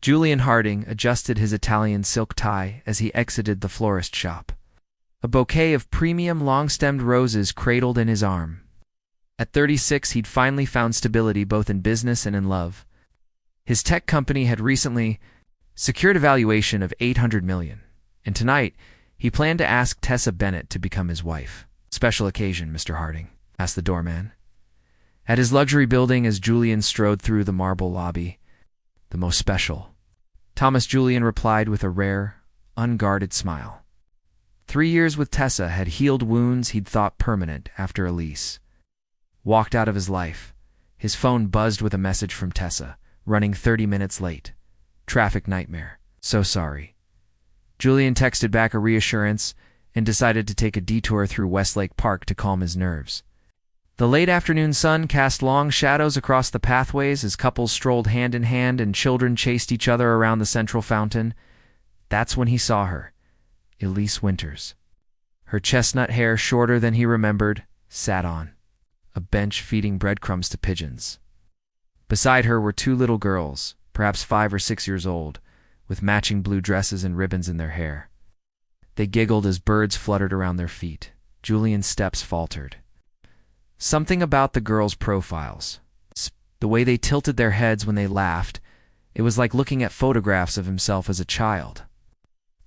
Julian Harding adjusted his Italian silk tie as he exited the florist shop. A bouquet of premium long-stemmed roses cradled in his arm. At 36, he'd finally found stability both in business and in love. His tech company had recently secured a valuation of $800 million, and tonight he planned to ask Tessa Bennett to become his wife. "Special occasion, Mr. Harding?" asked the doorman. At his luxury building, as Julian strode through the marble lobby, "The most special," Thomas Julian replied with a rare, unguarded smile. 3 years with Tessa had healed wounds he'd thought permanent after Elise walked out of his life. His phone buzzed with a message from Tessa, running 30 minutes late. "Traffic nightmare. So sorry." Julian texted back a reassurance and decided to take a detour through Westlake Park to calm his nerves. The late afternoon sun cast long shadows across the pathways as couples strolled hand in hand and children chased each other around the central fountain. That's when he saw her, Elise Winters. Her chestnut hair, shorter than he remembered, sat on a bench feeding breadcrumbs to pigeons. Beside her were 2 little girls, perhaps 5 or 6 years old, with matching blue dresses and ribbons in their hair. They giggled as birds fluttered around their feet. Julian's steps faltered. Something about the girls' profiles, the way they tilted their heads when they laughed, it was like looking at photographs of himself as a child.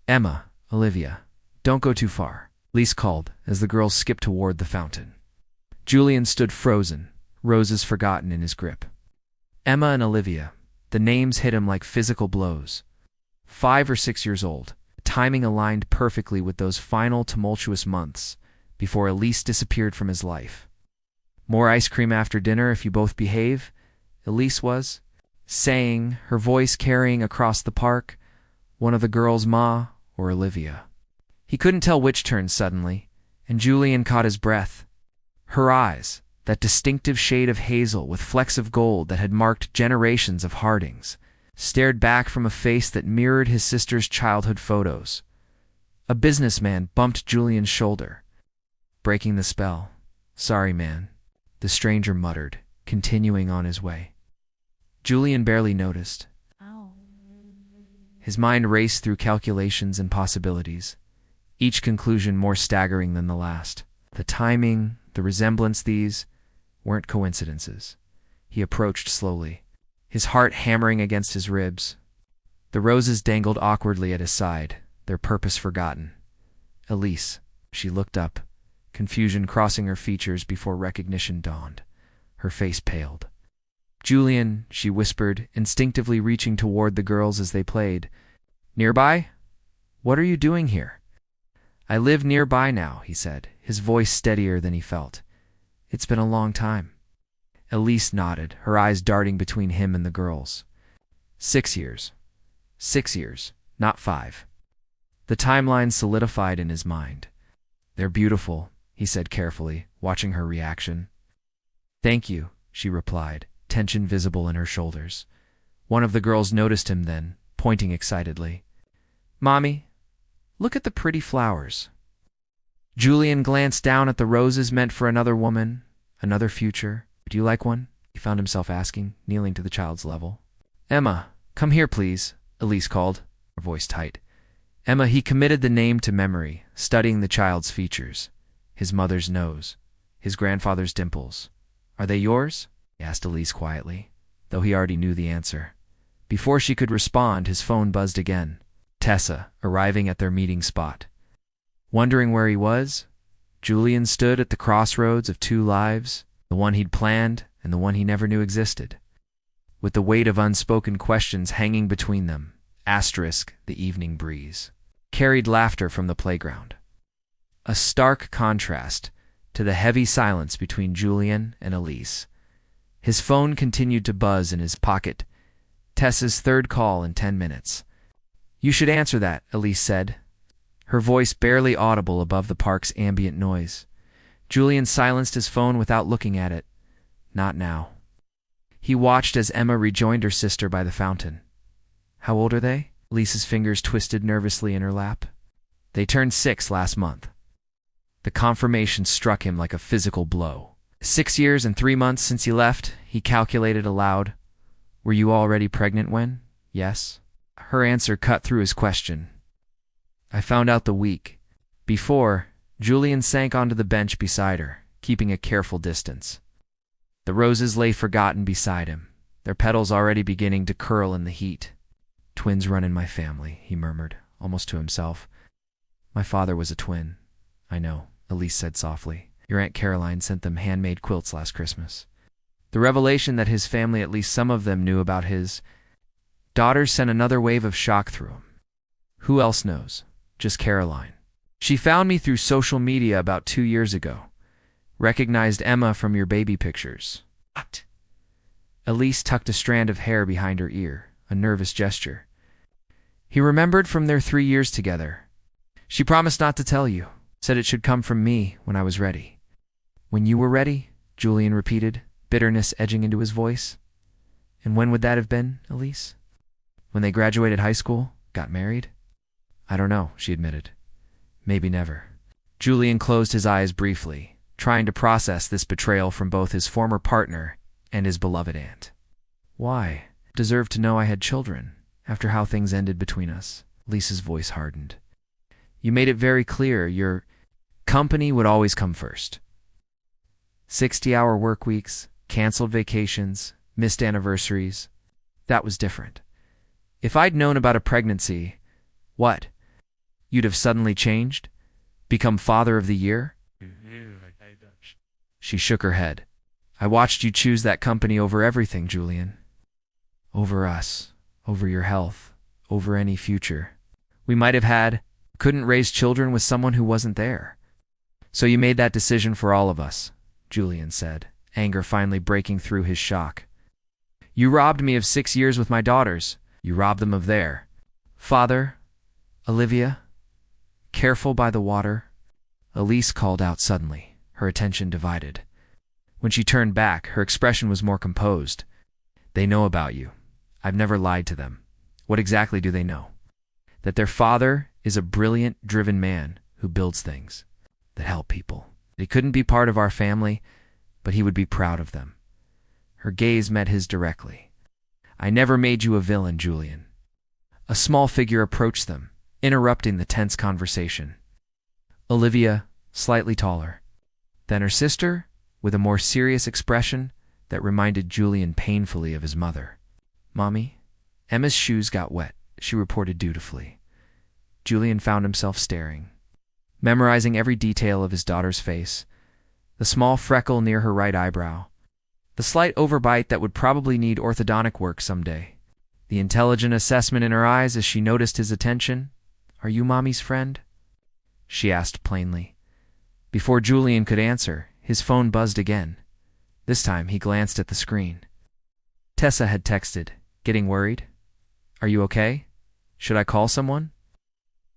"Emma, Olivia, don't go too far," Elise called as the girls skipped toward the fountain. Julian stood frozen, roses forgotten in his grip. Emma and Olivia, the names hit him like physical blows. 5 or 6 years old, timing aligned perfectly with those final tumultuous months before Elise disappeared from his life. "More ice cream after dinner if you both behave," Elise was saying, her voice carrying across the park. One of the girls, Ma or Olivia. He couldn't tell which turned suddenly, and Julian caught his breath. Her eyes, that distinctive shade of hazel with flecks of gold that had marked generations of Hardings, stared back from a face that mirrored his sister's childhood photos. A businessman bumped Julian's shoulder, breaking the spell. "Sorry, man," the stranger muttered, continuing on his way. Julian barely noticed. His mind raced through calculations and possibilities, each conclusion more staggering than the last. The timing, the resemblance, these weren't coincidences. He approached slowly, his heart hammering against his ribs. The roses dangled awkwardly at his side, their purpose forgotten. "Elise," she looked up, confusion crossing her features before recognition dawned. Her face paled. "Julian," she whispered, instinctively reaching toward the girls as they played. "Nearby? What are you doing here?" "I live nearby now," he said, his voice steadier than he felt. "It's been a long time." Elise nodded, her eyes darting between him and the girls. 6 years. 6 years, not 5. The timeline solidified in his mind. "They're beautiful," he said carefully, watching her reaction. "Thank you," she replied, tension visible in her shoulders. One of the girls noticed him then, pointing excitedly. "Mommy, look at the pretty flowers." Julian glanced down at the roses meant for another woman, another future. "Do you like one?" he found himself asking, kneeling to the child's level. "Emma, come here, please," Elise called, her voice tight. Emma, he committed the name to memory, studying the child's features. His mother's nose, his grandfather's dimples. "Are they yours?" he asked Elise quietly, though he already knew the answer. Before she could respond, his phone buzzed again. Tessa, arriving at their meeting spot. Wondering where he was, Julian stood at the crossroads of 2 lives, the one he'd planned and the one he never knew existed, with the weight of unspoken questions hanging between them. The evening breeze carried laughter from the playground. A stark contrast to the heavy silence between Julian and Elise. His phone continued to buzz in his pocket. Tessa's 3rd call in 10 minutes. "You should answer that," Elise said, her voice barely audible above the park's ambient noise. Julian silenced his phone without looking at it. Not now. He watched as Emma rejoined her sister by the fountain. "How old are they?" Elise's fingers twisted nervously in her lap. "They turned 6 last month." The confirmation struck him like a physical blow. 6 years and 3 months since he left, he calculated aloud. "Were you already pregnant when?" "Yes." Her answer cut through his question. I found out the week before. Julian sank onto the bench beside her, keeping a careful distance. The roses lay forgotten beside him, their petals already beginning to curl in the heat. Twins run in my family, he murmured, almost to himself. My father was a twin. I know, Elise said softly. Your Aunt Caroline sent them handmade quilts last Christmas. The revelation that his family, at least some of them, knew about his daughters sent another wave of shock through him. Who else knows? Just Caroline. She found me through social media about 2 years ago. Recognized Emma from your baby pictures. What? Elise tucked a strand of hair behind her ear, a nervous gesture. He remembered from their 3 years together. She promised not to tell you, said it should come from me when I was ready. When you were ready? Julian repeated, bitterness edging into his voice. And when would that have been, Elise? When they graduated high school? Got married? I don't know, she admitted. Maybe never. Julian closed his eyes briefly, trying to process this betrayal from both his former partner and his beloved aunt. Why? Deserved to know I had children, after how things ended between us. Lisa's voice hardened. You made it very clear your company would always come first. 60-hour work weeks, canceled vacations, missed anniversaries. That was different. If I'd known about a pregnancy, what? You'd have suddenly changed? Become father of the year? She shook her head. I watched you choose that company over everything, Julian. Over us, over your health, over any future. We might have had, couldn't raise children with someone who wasn't there. So you made that decision for all of us, Julian said, anger finally breaking through his shock. You robbed me of 6 years with my daughters. You robbed them of their father. Olivia? Careful by the water. Elise called out suddenly, her attention divided. When she turned back, her expression was more composed. They know about you. I've never lied to them. What exactly do they know? That their father is a brilliant, driven man who builds things that help people. He couldn't be part of our family, but he would be proud of them. Her gaze met his directly. I never made you a villain, Julian. A small figure approached them, interrupting the tense conversation. Olivia, slightly taller. Then her sister, with a more serious expression that reminded Julian painfully of his mother. Mommy? Emma's shoes got wet, she reported dutifully. Julian found himself staring, memorizing every detail of his daughter's face, the small freckle near her right eyebrow, the slight overbite that would probably need orthodontic work someday, the intelligent assessment in her eyes as she noticed his attention. Are you Mommy's friend? She asked plainly. Before Julian could answer, his phone buzzed again. This time he glanced at the screen. Tessa had texted, getting worried. Are you okay? Should I call someone?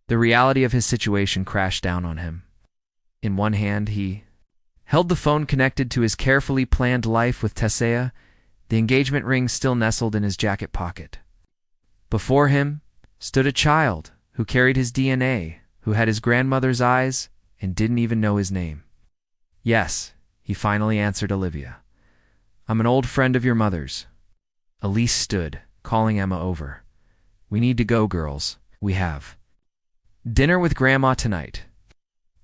The reality of his situation crashed down on him. In one hand, he held the phone connected to his carefully planned life with Tessa, the engagement ring still nestled in his jacket pocket. Before him stood a child who carried his DNA, who had his grandmother's eyes and didn't even know his name. Yes, he finally answered Olivia. I'm an old friend of your mother's. Elise stood, calling Emma over. We need to go, girls. We have dinner with Grandma tonight.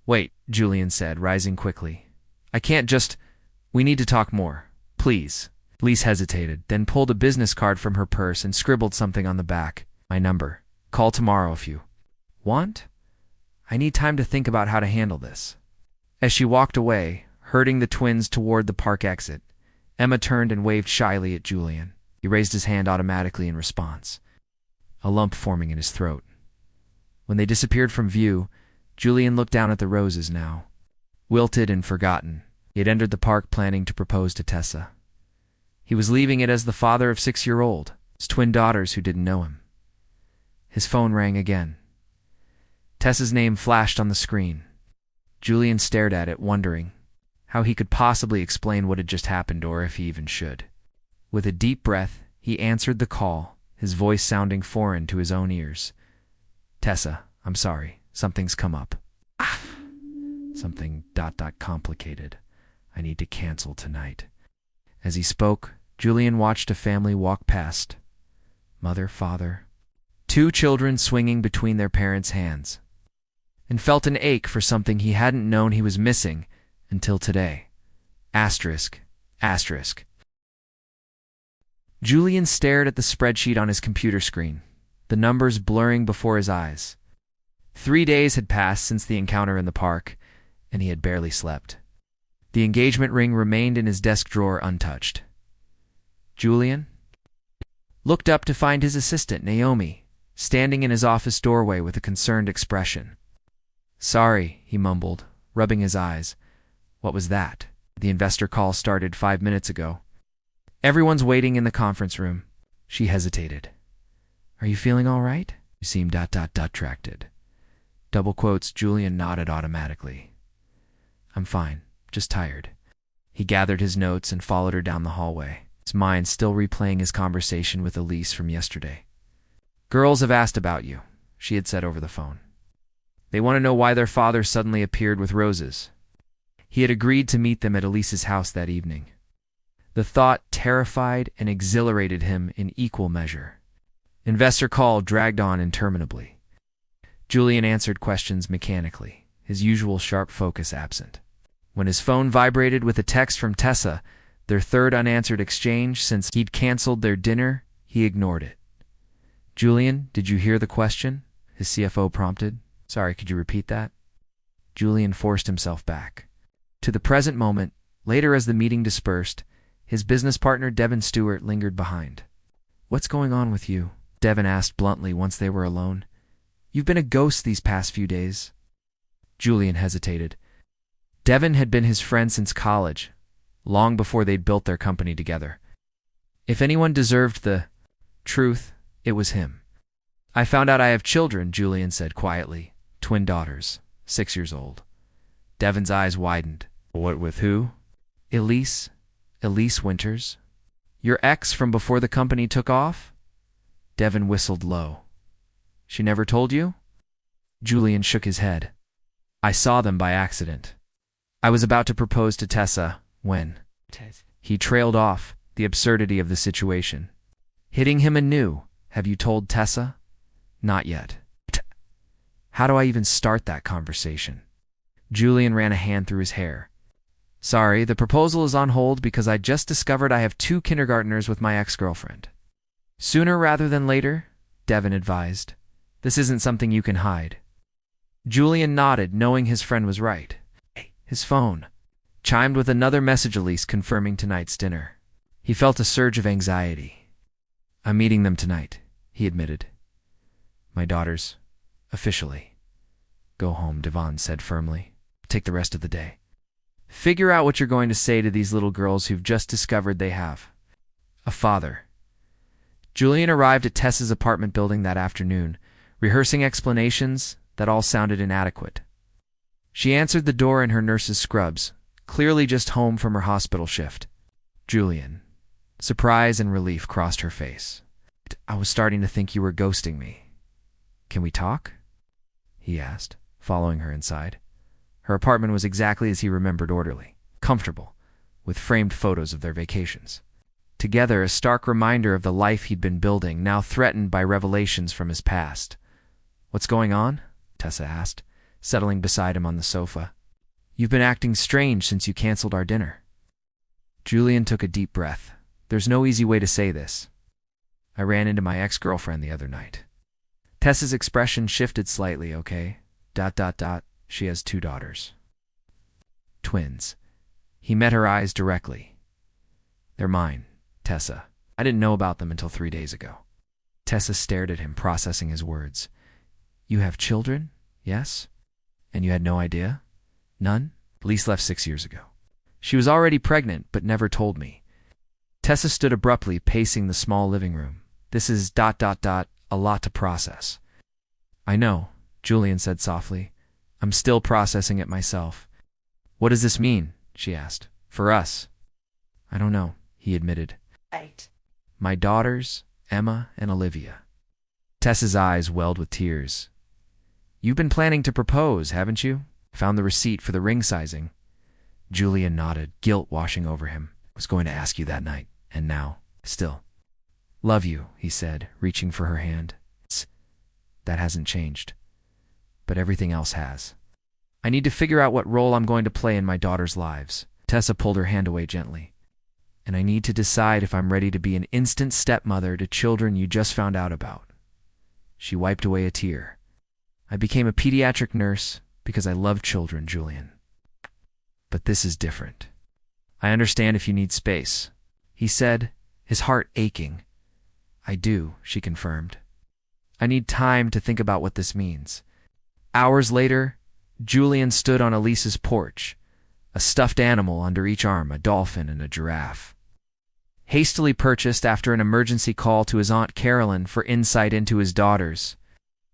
Wait, Julian said, rising quickly. I can't just... We need to talk more. Please. Elise hesitated, then pulled a business card from her purse and scribbled something on the back. My number. Call tomorrow if you want. I need time to think about how to handle this. As she walked away, herding the twins toward the park exit, Emma turned and waved shyly at Julian. He raised his hand automatically in response, a lump forming in his throat. When they disappeared from view, Julian looked down at the roses now. Wilted and forgotten, he had entered the park planning to propose to Tessa. He was leaving it as the father of 6-year-old, his twin daughters who didn't know him. His phone rang again. Tessa's name flashed on the screen. Julian stared at it, wondering how he could possibly explain what had just happened or if he even should. With a deep breath, he answered the call, his voice sounding foreign to his own ears. Tessa, I'm sorry. Something's come up. Something ... complicated. I need to cancel tonight. As he spoke, Julian watched a family walk past. Mother, father, 2 children swinging between their parents' hands, and felt an ache for something he hadn't known he was missing until today. Asterisk, asterisk. Julian stared at the spreadsheet on his computer screen, the numbers blurring before his eyes. 3 days had passed since the encounter in the park, and he had barely slept. The engagement ring remained in his desk drawer untouched. Julian looked up to find his assistant, Naomi, standing in his office doorway with a concerned expression. "Sorry," he mumbled, rubbing his eyes. "What was that?" "The investor call started 5 minutes ago. Everyone's waiting in the conference room." She hesitated. "Are you feeling all right?" "You seem distracted." Double quotes. Julian nodded automatically. "I'm fine, just tired." He gathered his notes and followed her down the hallway, his mind still replaying his conversation with Elise from yesterday. "Girls have asked about you," she had said over the phone. "They want to know why their father suddenly appeared with roses." He had agreed to meet them at Elise's house that evening. The thought terrified and exhilarated him in equal measure. Investor call dragged on interminably. Julian answered questions mechanically, his usual sharp focus absent. When his phone vibrated with a text from Tessa, their third unanswered exchange since he'd canceled their dinner, he ignored it. "Julian, did you hear the question?" his CFO prompted. "Sorry, could you repeat that?" Julian forced himself back to the present moment. Later, as the meeting dispersed, his business partner Devin Stewart lingered behind. "What's going on with you?" Devin asked bluntly once they were alone. "You've been a ghost these past few days." Julian hesitated. Devin had been his friend since college, long before they'd built their company together. If anyone deserved the truth, it was him. "I found out I have children," Julian said quietly. "Twin daughters, 6 years old." Devin's eyes widened. "What, with who?" "Elise Winters. Your ex from before the company took off?" Devin whistled low. "She never told you?" Julian shook his head. "I saw them by accident. I was about to propose to Tessa when—" He trailed off, the absurdity of the situation hitting him anew. "Have you told Tessa?" "Not yet." "How do I even start that conversation?" Julian ran a hand through his hair. "Sorry, the proposal is on hold because I just discovered I have 2 kindergartners with my ex-girlfriend." "Sooner rather than later," Devin advised. "This isn't something you can hide." Julian nodded, knowing his friend was right. His phone chimed with another message, Elise confirming tonight's dinner. He felt a surge of anxiety. "I'm meeting them tonight," he admitted. "My daughters, officially." "Go home," Devon said firmly. "Take the rest of the day. Figure out what you're going to say to these little girls who've just discovered they have a father." Julian arrived at Tessa's apartment building that afternoon, rehearsing explanations that all sounded inadequate. She answered the door in her nurse's scrubs, clearly just home from her hospital shift. "Julian." Surprise and relief crossed her face. "I was starting to think you were ghosting me. Can we talk?" he asked, following her inside. Her apartment was exactly as he remembered, orderly, comfortable, with framed photos of their vacations. Together, a stark reminder of the life he'd been building, now threatened by revelations from his past. "What's going on?" Tessa asked, settling beside him on the sofa. "You've been acting strange since you canceled our dinner." Julian took a deep breath. "There's no easy way to say this. I ran into my ex-girlfriend the other night." Tessa's expression shifted slightly. "Okay. ... She has 2 daughters. Twins." He met her eyes directly. "They're mine, Tessa. I didn't know about them until 3 days ago." Tessa stared at him, processing his words. "You have children, yes? And you had no idea?" "None. Elise left 6 years ago. She was already pregnant, but never told me." Tessa stood abruptly, pacing the small living room. "This is ... a lot to process." "I know," Julian said softly. "I'm still processing it myself." "What does this mean?" she asked. "For us?" "I don't know," he admitted. "My daughters, Emma and Olivia." Tessa's eyes welled with tears. "You've been planning to propose, haven't you? Found the receipt for the ring sizing." Julian nodded, guilt washing over him. "I was going to ask you that night, and now, still." "Love you," he said, reaching for her hand. That hasn't changed. But everything else has. I need to figure out what role I'm going to play in my daughter's lives. Tessa pulled her hand away gently. And I need to decide if I'm ready to be an instant stepmother to children you just found out about. She wiped away a tear. I became a pediatric nurse because I love children, Julian. But this is different. I understand if you need space, he said, his heart aching. I do, she confirmed. I need time to think about what this means. Hours later, Julian stood on Elise's porch, a stuffed animal under each arm, a dolphin and a giraffe. Hastily purchased after an emergency call to his Aunt Carolyn for insight into his daughters.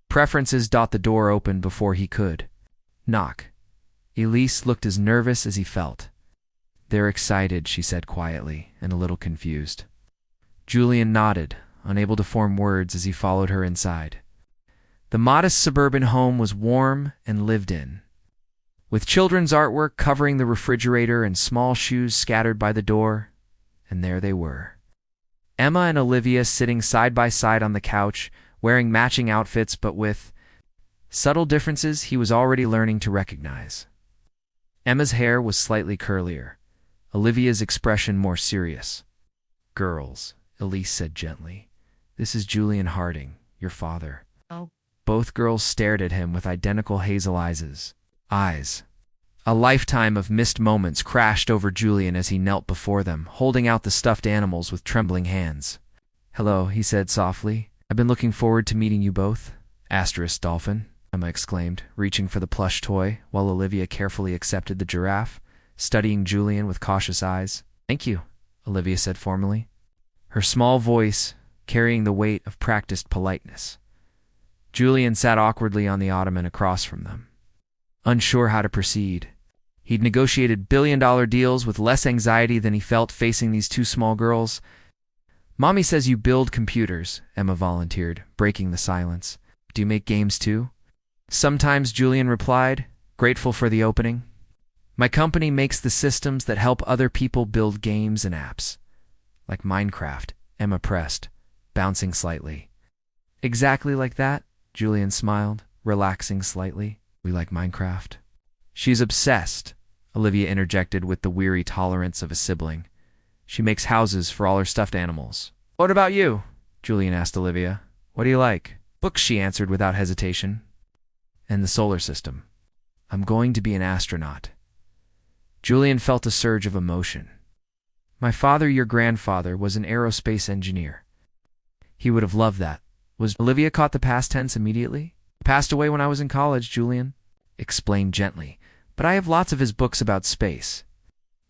Preferences. The door opened before he could knock. Elise looked as nervous as he felt. They're excited, she said quietly, and a little confused. Julian nodded, unable to form words as he followed her inside. The modest suburban home was warm and lived in, with children's artwork covering the refrigerator and small shoes scattered by the door, and there they were. Emma and Olivia sitting side by side on the couch, wearing matching outfits but with subtle differences he was already learning to recognize. Emma's hair was slightly curlier, Olivia's expression more serious. Girls, Elise said gently. This is Julian Harding, your father. Oh. Both girls stared at him with identical hazel eyes. A lifetime of missed moments crashed over Julian as he knelt before them, holding out the stuffed animals with trembling hands. Hello, he said softly. I've been looking forward to meeting you both. Dolphin, Emma exclaimed, reaching for the plush toy, while Olivia carefully accepted the giraffe, studying Julian with cautious eyes. Thank you, Olivia said formally, her small voice carrying the weight of practiced politeness. Julian sat awkwardly on the ottoman across from them, unsure how to proceed. He'd negotiated billion-dollar deals with less anxiety than he felt facing these two small girls. Mommy says you build computers, Emma volunteered, breaking the silence. Do you make games too? Sometimes, Julian replied, grateful for the opening. My company makes the systems that help other people build games and apps. Like Minecraft, Emma pressed, bouncing slightly. Exactly like that, Julian smiled, relaxing slightly. We like Minecraft. She's obsessed, Olivia interjected with the weary tolerance of a sibling. She makes houses for all her stuffed animals. What about you? Julian asked Olivia. What do you like? Books, she answered without hesitation. And the solar system. I'm going to be an astronaut. Julian felt a surge of emotion. My father, your grandfather, was an aerospace engineer. He would have loved that. Olivia caught the past tense immediately? Passed away when I was in college, Julian explained gently. But I have lots of his books about space.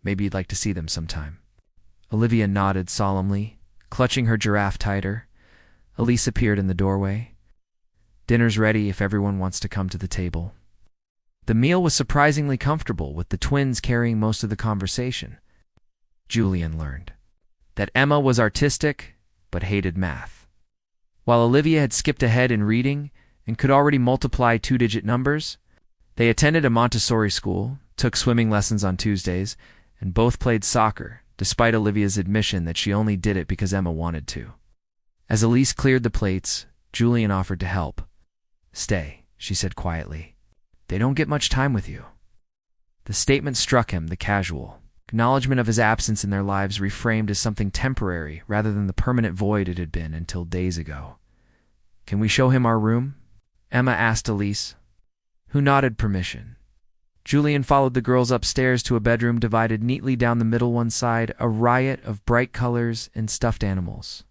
Maybe you'd like to see them sometime. Olivia nodded solemnly, clutching her giraffe tighter. Elise appeared in the doorway. Dinner's ready if everyone wants to come to the table. The meal was surprisingly comfortable, with the twins carrying most of the conversation. Julian learned that Emma was artistic, but hated math, while Olivia had skipped ahead in reading and could already multiply two-digit numbers. They attended a Montessori school, took swimming lessons on Tuesdays, and both played soccer, despite Olivia's admission that she only did it because Emma wanted to. As Elise cleared the plates, Julian offered to help. Stay, she said quietly. They don't get much time with you. The statement struck him, the casual acknowledgement of his absence in their lives reframed as something temporary rather than the permanent void it had been until days ago. Can we show him our room? Emma asked Elise, who nodded permission. Julian followed the girls upstairs to a bedroom divided neatly down the middle, one side a riot of bright colors and stuffed animals,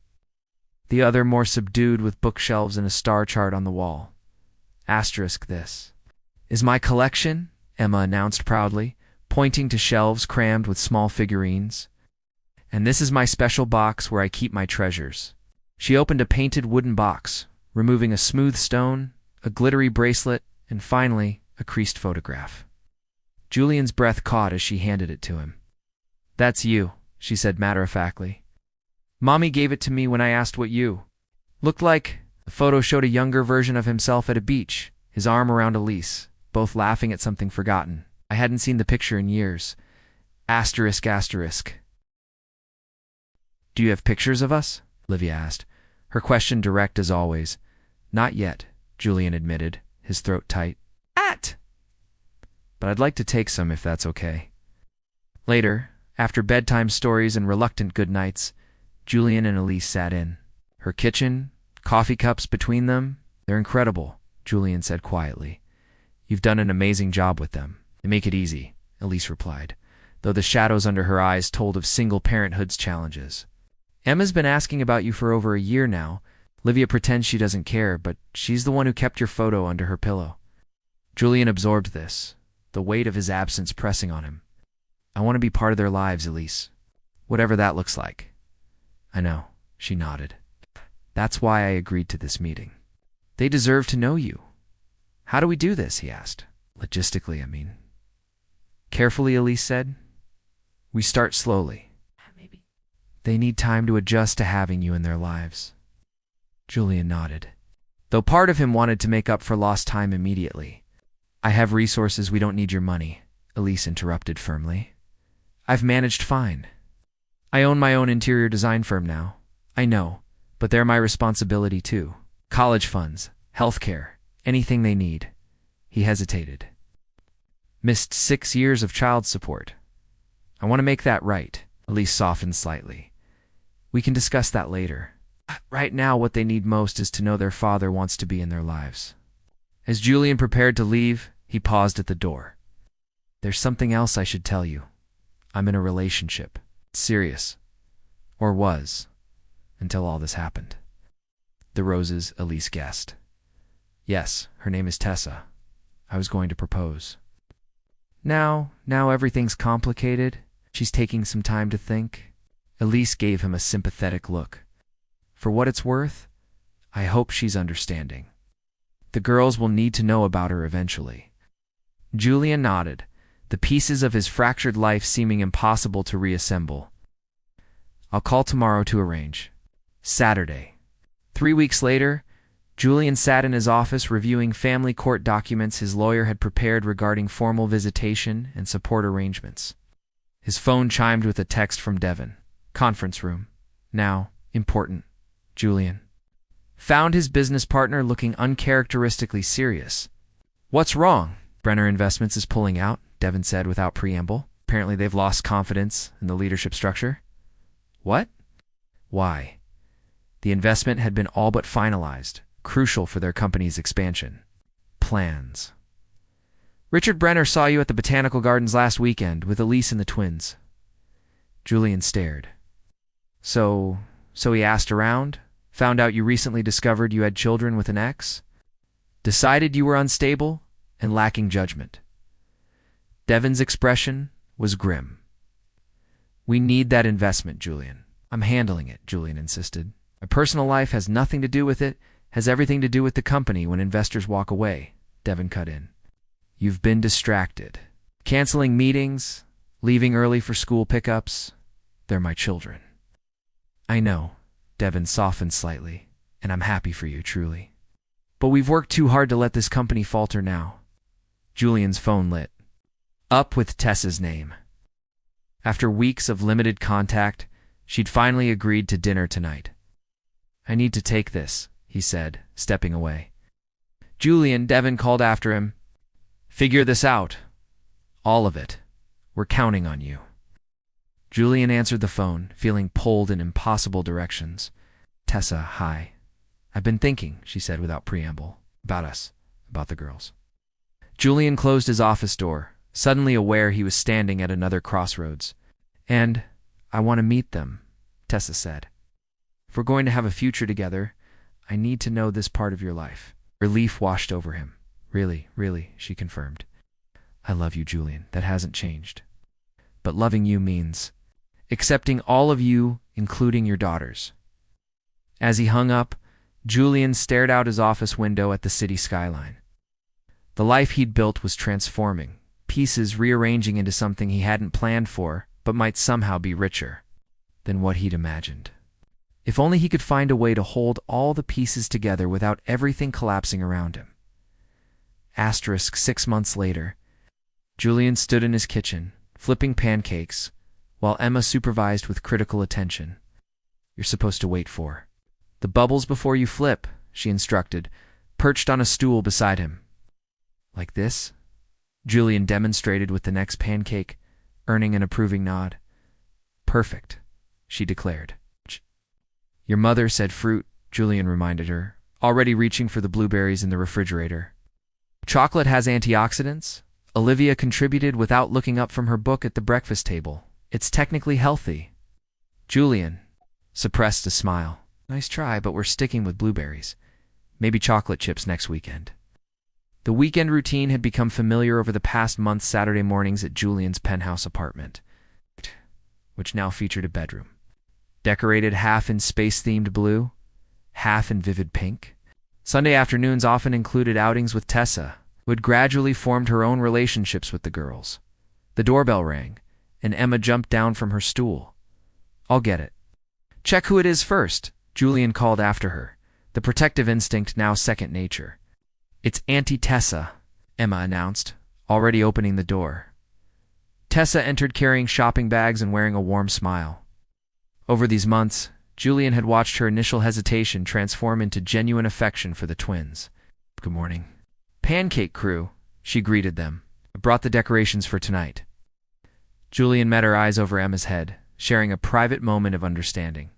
the other more subdued with bookshelves and a star chart on the wall. This is my collection, Emma announced proudly, pointing to shelves crammed with small figurines. And this is my special box where I keep my treasures. She opened a painted wooden box, removing a smooth stone, a glittery bracelet, and finally, a creased photograph. Julian's breath caught as she handed it to him. That's you, she said matter-of-factly. Mommy gave it to me when I asked what you looked like. The photo showed a younger version of himself at a beach, his arm around Elise, both laughing at something forgotten. I hadn't seen the picture in years. ***. Do you have pictures of us? Olivia asked, her question direct as always. Not yet, Julian admitted, his throat tight. But I'd like to take some if that's okay. Later, after bedtime stories and reluctant goodnights, Julian and Elise sat in. Her kitchen, coffee cups between them, they're incredible, Julian said quietly. You've done an amazing job with them. They make it easy, Elise replied, though the shadows under her eyes told of single parenthood's challenges. Emma's been asking about you for over a year now. Livia pretends she doesn't care, but she's the one who kept your photo under her pillow. Julian absorbed this, the weight of his absence pressing on him. I want to be part of their lives, Elise. Whatever that looks like. I know, she nodded. That's why I agreed to this meeting. They deserve to know you. How do we do this? He asked. Logistically, I mean. Carefully, Elise said. We start slowly. Maybe. They need time to adjust to having you in their lives. Julian nodded, though part of him wanted to make up for lost time immediately. I have resources, we don't need your money, Elise interrupted firmly. I've managed fine. I own my own interior design firm now. I know, but they're my responsibility too. College funds, healthcare, anything they need. He hesitated. Missed 6 years of child support. I want to make that right. Elise softened slightly. We can discuss that later. Right now, what they need most is to know their father wants to be in their lives. As Julian prepared to leave, he paused at the door. There's something else I should tell you. I'm in a relationship. It's serious. Or was. Until all this happened. The roses, Elise guessed. Yes, her name is Tessa. I was going to propose. Now everything's complicated. She's taking some time to think. Elise gave him a sympathetic look. For what it's worth, I hope she's understanding. The girls will need to know about her eventually. Julian nodded, the pieces of his fractured life seeming impossible to reassemble. I'll call tomorrow to arrange. Saturday. 3 weeks later, Julian sat in his office reviewing family court documents his lawyer had prepared regarding formal visitation and support arrangements. His phone chimed with a text from Devon. Conference room. Now, important. Julian. Found his business partner looking uncharacteristically serious. What's wrong? Brenner Investments is pulling out, Devon said without preamble. Apparently they've lost confidence in the leadership structure. What? Why? The investment had been all but finalized, crucial for their company's expansion. Plans. Richard Brenner saw you at the Botanical Gardens last weekend with Elise and the twins. Julian stared. So he asked around? Found out you recently discovered you had children with an ex? Decided you were unstable and lacking judgment. Devon's expression was grim. We need that investment, Julian. I'm handling it, Julian insisted. My personal life has nothing to do with it, has everything to do with the company when investors walk away, Devon cut in. You've been distracted. Canceling meetings, leaving early for school pickups. They're my children. I know, Devon softened slightly, and I'm happy for you, truly. But we've worked too hard to let this company falter now. Julian's phone lit. Up with Tessa's name. After weeks of limited contact, she'd finally agreed to dinner tonight. I need to take this, he said, stepping away. Julian, Devon called after him. Figure this out. All of it. We're counting on you. Julian answered the phone, feeling pulled in impossible directions. Tessa, hi. I've been thinking, she said without preamble. About us. About the girls. Julian closed his office door, suddenly aware he was standing at another crossroads. And I want to meet them, Tessa said. If we're going to have a future together, I need to know this part of your life. Relief washed over him. Really, she confirmed. I love you, Julian. That hasn't changed. But loving you means accepting all of you, including your daughters. As he hung up, Julian stared out his office window at the city skyline. The life he'd built was transforming, pieces rearranging into something he hadn't planned for, but might somehow be richer than what he'd imagined. If only he could find a way to hold all the pieces together without everything collapsing around him. 6 months later, Julian stood in his kitchen, flipping pancakes, while Emma supervised with critical attention. You're supposed to wait for the bubbles before you flip, she instructed, perched on a stool beside him. Like this? Julian demonstrated with the next pancake, earning an approving nod. Perfect, she declared. Your mother said fruit, Julian reminded her, already reaching for the blueberries in the refrigerator. Chocolate has antioxidants, Olivia contributed without looking up from her book at the breakfast table. It's technically healthy. Julian suppressed a smile. Nice try, but we're sticking with blueberries. Maybe chocolate chips next weekend. The weekend routine had become familiar over the past month's Saturday mornings at Julian's penthouse apartment, which now featured a bedroom. Decorated half in space-themed blue, half in vivid pink. Sunday afternoons often included outings with Tessa, who had gradually formed her own relationships with the girls. The doorbell rang, and Emma jumped down from her stool. I'll get it. Check who it is first, Julian called after her, the protective instinct now second nature. It's Auntie Tessa, Emma announced, already opening the door. Tessa entered carrying shopping bags and wearing a warm smile. Over these months, Julian had watched her initial hesitation transform into genuine affection for the twins. Good morning. Pancake crew, she greeted them. I brought the decorations for tonight. Julian met her eyes over Emma's head, sharing a private moment of understanding.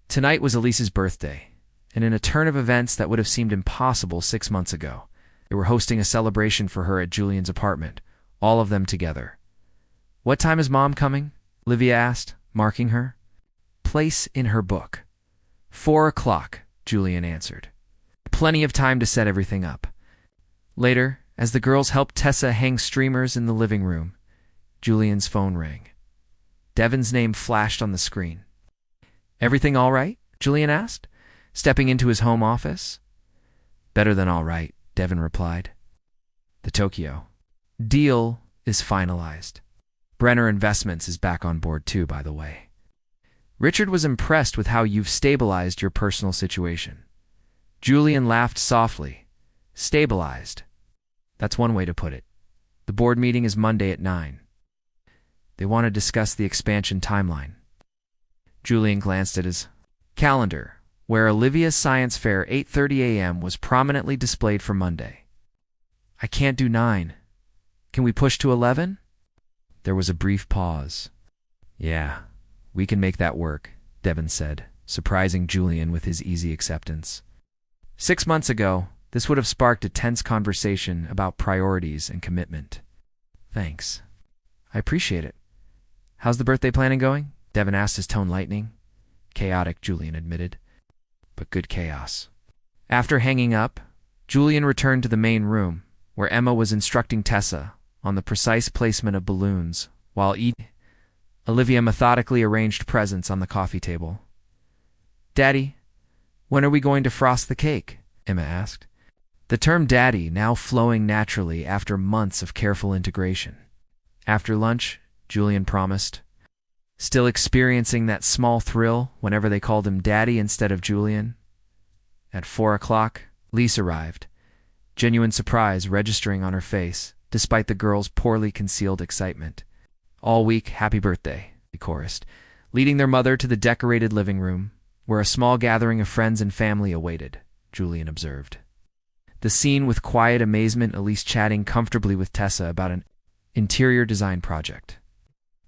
Tonight was Elise's birthday, and in a turn of events that would have seemed impossible 6 months ago, they were hosting a celebration for her at Julian's apartment, all of them together. What time is Mom coming? Olivia asked, marking her. Place in her book. 4 o'clock, Julian answered. Plenty of time to set everything up. Later, as the girls helped Tessa hang streamers in the living room, Julian's phone rang. Devin's name flashed on the screen. Everything all right? Julian asked, stepping into his home office. Better than all right, Devin replied. The Tokyo deal is finalized. Brenner Investments is back on board too, by the way. Richard was impressed with how you've stabilized your personal situation. Julian laughed softly. Stabilized. That's one way to put it. The board meeting is Monday at 9. They want to discuss the expansion timeline. Julian glanced at his calendar, where Olivia's science fair 8:30 a.m. was prominently displayed for Monday. I can't do 9. Can we push to 11? There was a brief pause. Yeah, we can make that work, Devin said, surprising Julian with his easy acceptance. 6 months ago, this would have sparked a tense conversation about priorities and commitment. Thanks. I appreciate it. How's the birthday planning going? Devin asked, his tone lightening. Chaotic, Julian admitted. But good chaos. After hanging up, Julian returned to the main room, where Emma was instructing Tessa on the precise placement of balloons, while Olivia methodically arranged presents on the coffee table. Daddy, when are we going to frost the cake? Emma asked. The term daddy now flowing naturally after months of careful integration. After lunch, Julian promised. Still experiencing that small thrill whenever they called him Daddy instead of Julian. At 4 o'clock, Lise arrived, genuine surprise registering on her face, despite the girls' poorly concealed excitement. All week, happy birthday, they chorused, leading their mother to the decorated living room, where a small gathering of friends and family awaited, Julian observed. The scene with quiet amazement, Elise chatting comfortably with Tessa about an interior design project.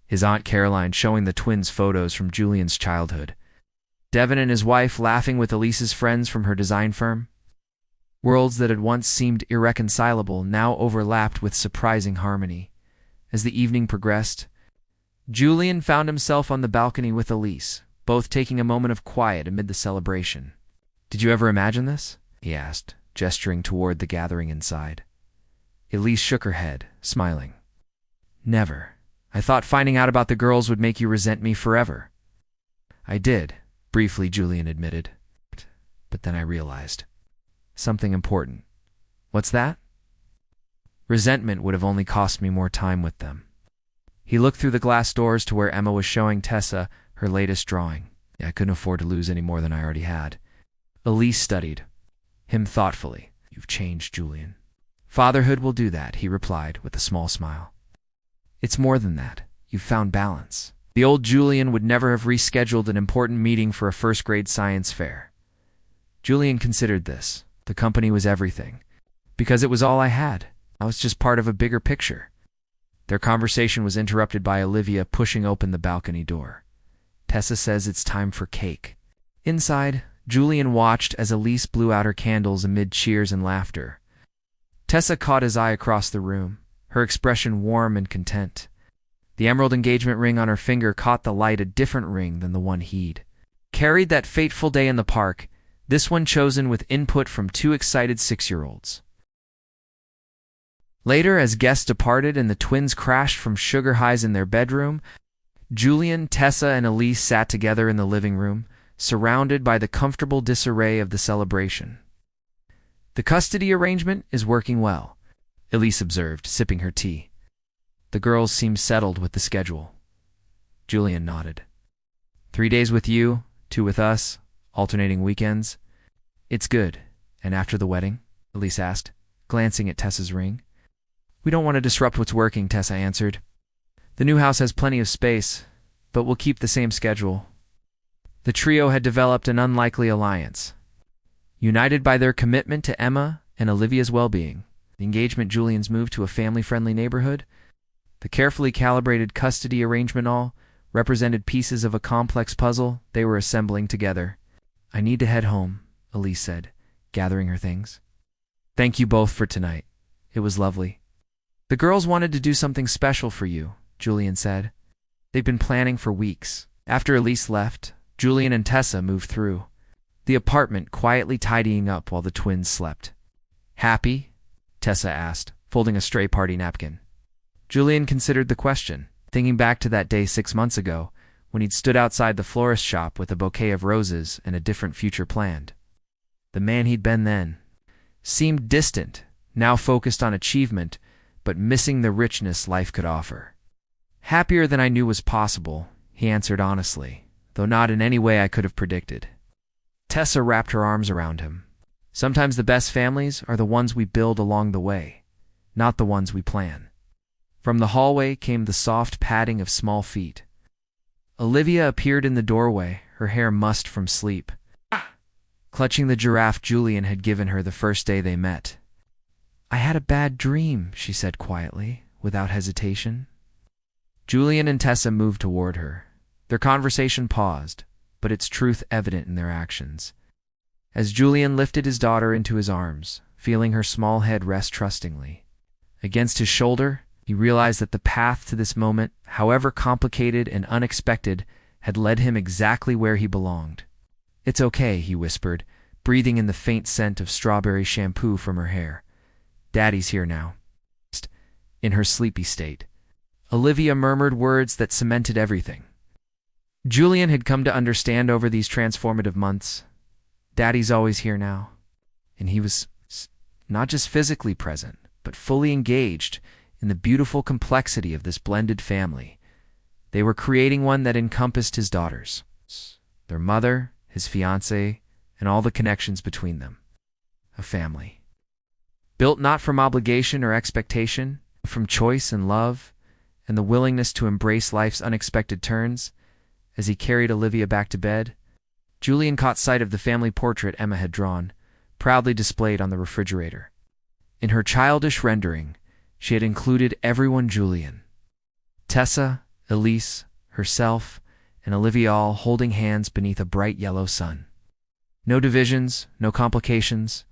His Aunt Caroline showing the twins photos from Julian's childhood. Devin and his wife laughing with Elise's friends from her design firm. Worlds that had once seemed irreconcilable now overlapped with surprising harmony. As the evening progressed, Julian found himself on the balcony with Elise, both taking a moment of quiet amid the celebration. Did you ever imagine this? He asked, gesturing toward the gathering inside. Elise shook her head, smiling. Never. I thought finding out about the girls would make you resent me forever. I did, briefly, Julian admitted. But then I realized. Something important. What's that? Resentment would have only cost me more time with them. He looked through the glass doors to where Emma was showing Tessa her latest drawing. I couldn't afford to lose any more than I already had. Elise studied him thoughtfully. You've changed, Julian. Fatherhood will do that, he replied with a small smile. It's more than that. You've found balance. The old Julian would never have rescheduled an important meeting for a first-grade science fair. Julian considered this, The company was everything. Because it was all I had. I was just part of a bigger picture. Their conversation was interrupted by Olivia pushing open the balcony door. Tessa says it's time for cake. Inside, Julian watched as Elise blew out her candles amid cheers and laughter. Tessa caught his eye across the room, her expression warm and content. The emerald engagement ring on her finger caught the light, a different ring than the one he'd carried that fateful day in the park, this one chosen with input from two excited 6-year-olds. Later, as guests departed and the twins crashed from sugar highs in their bedroom, Julian, Tessa, and Elise sat together in the living room, surrounded by the comfortable disarray of the celebration. "The custody arrangement is working well," Elise observed, sipping her tea. "The girls seem settled with the schedule." Julian nodded. 3 days with you, 2 with us, alternating weekends. It's good. And after the wedding?" Elise asked, glancing at Tessa's ring. "We don't want to disrupt what's working," Tessa answered. "The new house has plenty of space, but we'll keep the same schedule." The trio had developed an unlikely alliance. United by their commitment to Emma and Olivia's well-being, the engagement, Julian's move to a family-friendly neighborhood, the carefully calibrated custody arrangement, all represented pieces of a complex puzzle they were assembling together. "I need to head home," Elise said, gathering her things. "Thank you both for tonight. It was lovely." "The girls wanted to do something special for you," Julian said. "They've been planning for weeks." After Elise left, Julian and Tessa moved through the apartment, quietly tidying up while the twins slept. "Happy?" Tessa asked, folding a stray party napkin. Julian considered the question, thinking back to that day 6 months ago, when he'd stood outside the florist shop with a bouquet of roses and a different future planned. The man he'd been then seemed distant, now focused on achievement, but missing the richness life could offer. "Happier than I knew was possible," he answered honestly, though not in any way I could have predicted. Tessa wrapped her arms around him. "Sometimes the best families are the ones we build along the way, not the ones we plan." From the hallway came the soft padding of small feet. Olivia appeared in the doorway, her hair mussed from sleep, clutching the giraffe Julian had given her the first day they met. "I had a bad dream," she said quietly, without hesitation. Julian and Tessa moved toward her. Their conversation paused, but its truth evident in their actions. As Julian lifted his daughter into his arms, feeling her small head rest trustingly against his shoulder, he realized that the path to this moment, however complicated and unexpected, had led him exactly where he belonged. "It's okay," he whispered, breathing in the faint scent of strawberry shampoo from her hair. "Daddy's here now." In her sleepy state, Olivia murmured words that cemented everything Julian had come to understand over these transformative months. Daddy's always here now. And he was not just physically present, but fully engaged in the beautiful complexity of this blended family. They were creating one that encompassed his daughters, their mother, his fiancée, and all the connections between them. A family built not from obligation or expectation, but from choice and love, and the willingness to embrace life's unexpected turns. As he carried Olivia back to bed, Julian caught sight of the family portrait Emma had drawn, proudly displayed on the refrigerator. In her childish rendering, she had included everyone Julian. Tessa, Elise, herself, and Olivia, all holding hands beneath a bright yellow sun. No divisions, no complications,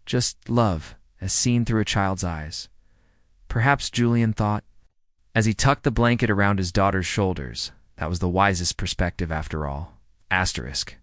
just love, as seen through a child's eyes. Perhaps, Julian thought, as he tucked the blanket around his daughter's shoulders, that was the wisest perspective after all. Asterisk.